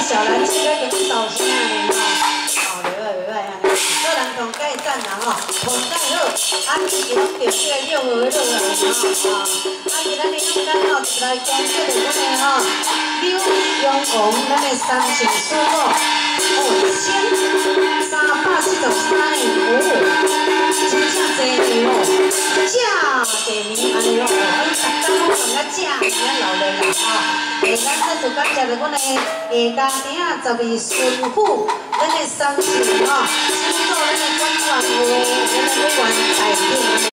小兰姐在跟导声呢吼，袂歹啊，做人同介赞啦吼，同介好，啊，自己拢着这个六合六合吼，啊，今仔日咱吼就来讲这个咱的吼，柳永红咱的三姓师傅，哦，1343年，真正侪年哦，正侪年安尼咯，啊，逐工拢讲正年老人啦吼，咱这就感谢着阮的家庭啊，12顺府，咱的三姓吼，先做咱的管管有，咱的委员代表。